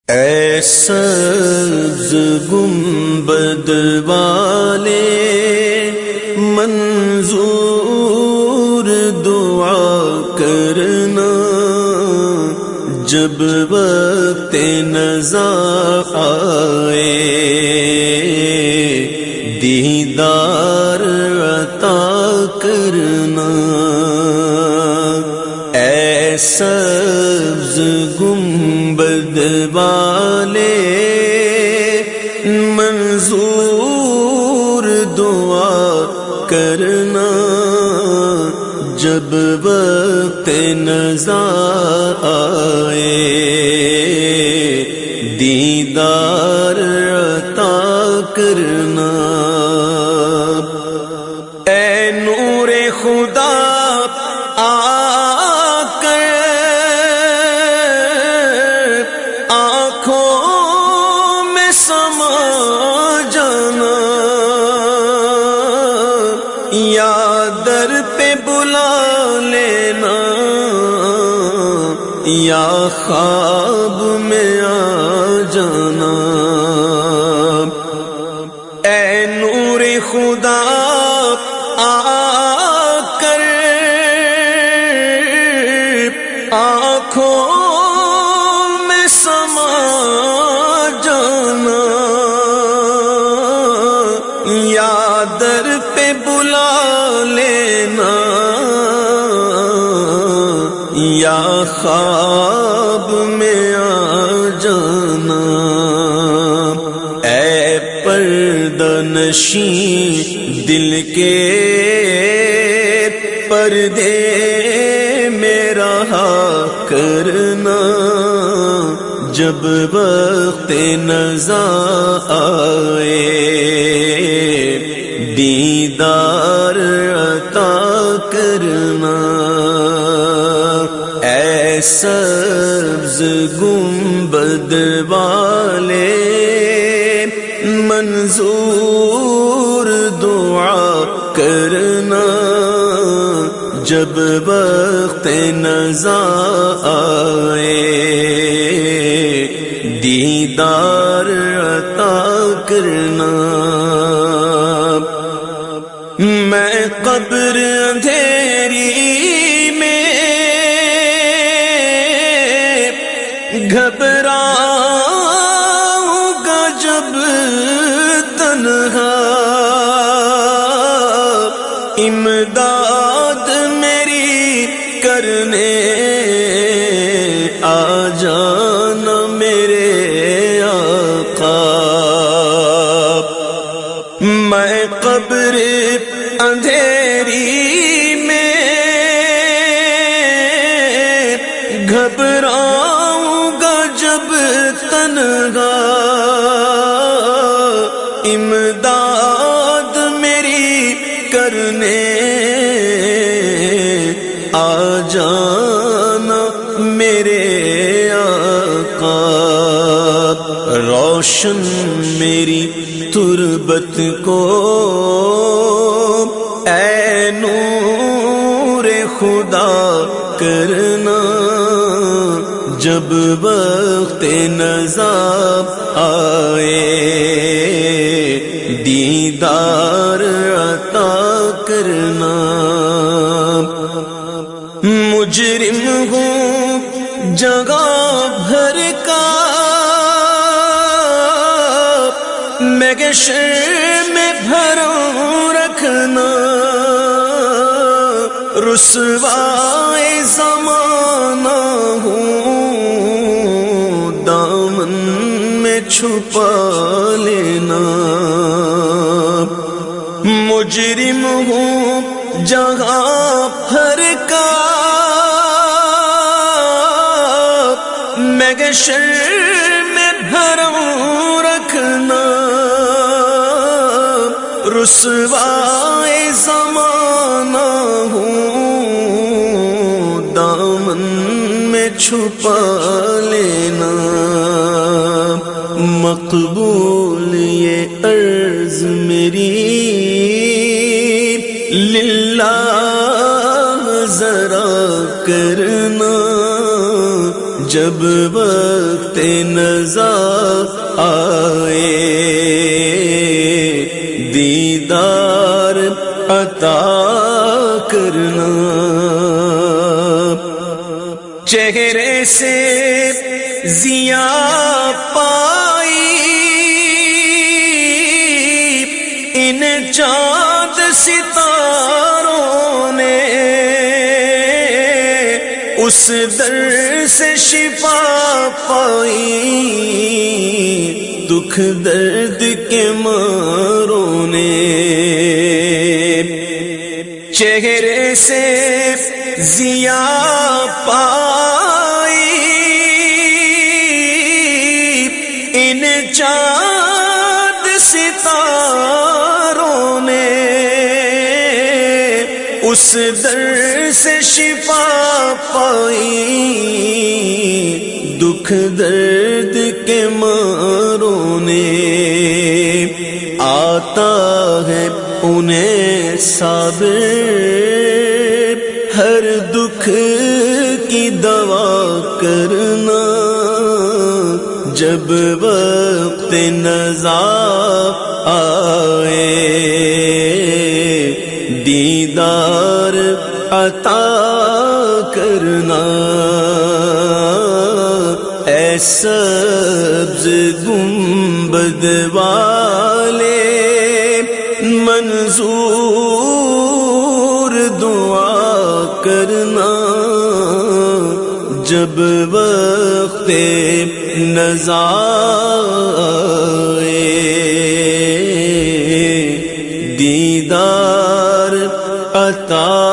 اے سبز گنبد والے منظور دعا کرنا، جب وقت نزا آئے دیدار عطا کرنا۔ اے سبز گنبد والے منظور دعا کرنا، جب وقت نزا آئے دیدار عطا کرنا۔ اے نور خدا آ کر آنکھوں میں سما جانا، یا در پہ بلا لینا یا خواب میں آ جانا۔ اے نور خدا آ کر آنکھوں میں سما جانا، یا در پہ بلا لینا یا خواب میں آ جانا۔ اے پردہ نشین دل کے پردے میں رہا کرنا، جب وقت نزا آئے دیدار عطا کرنا۔ اے سبز گنبد والے منظور دعا کرنا، جب وقت نزا آئے دیدار عطا کرنا۔ میں قبر اندھیری میں گھبراؤں گا جب تنہا، امداد میری کرنے آ جانا میرے آقا۔ میں قبر اندھیری میں گھبراؤں گا جب تنہا، امداد میری کرنے آ جانا میرے آقا۔ روشن میری تربت کو اے نور خدا کرنا، جب وقت نزا آئے دیدار عطا کرنا۔ مجرم ہوں جگہ بھر کا میں گشر میں بھروں رکھنا، رسوائے زمانہ ہوں دامن میں چھپا لینا۔ مجرم ہوں جہاں بھر کا میں گشر میں بھروں رکھنا، رسوائے زمانہ ہوں دامن میں چھپا لینا۔ مقبول یہ عرض میری للہ ذرا کرنا، جب وقت نزا آئے دیدار عطا کرنا، چہرے سے ضیا پائی ان چاند ستاروں نے، اس در سے شفا پائی دکھ درد کے ماروں نے، چہرے سے ضیا پائی ان چاند ستاروں نے، اس در سے شفا پائی دکھ درد کے ماروں نے، آتا ہے انہیں صابر ہر دکھ کی دوا کرنا، جب وقت نزا آئے دیدار عطا کرنا، اے سبز گنبد والے منظور دعا کرنا، جب وقت نزا آئے دیدار عطا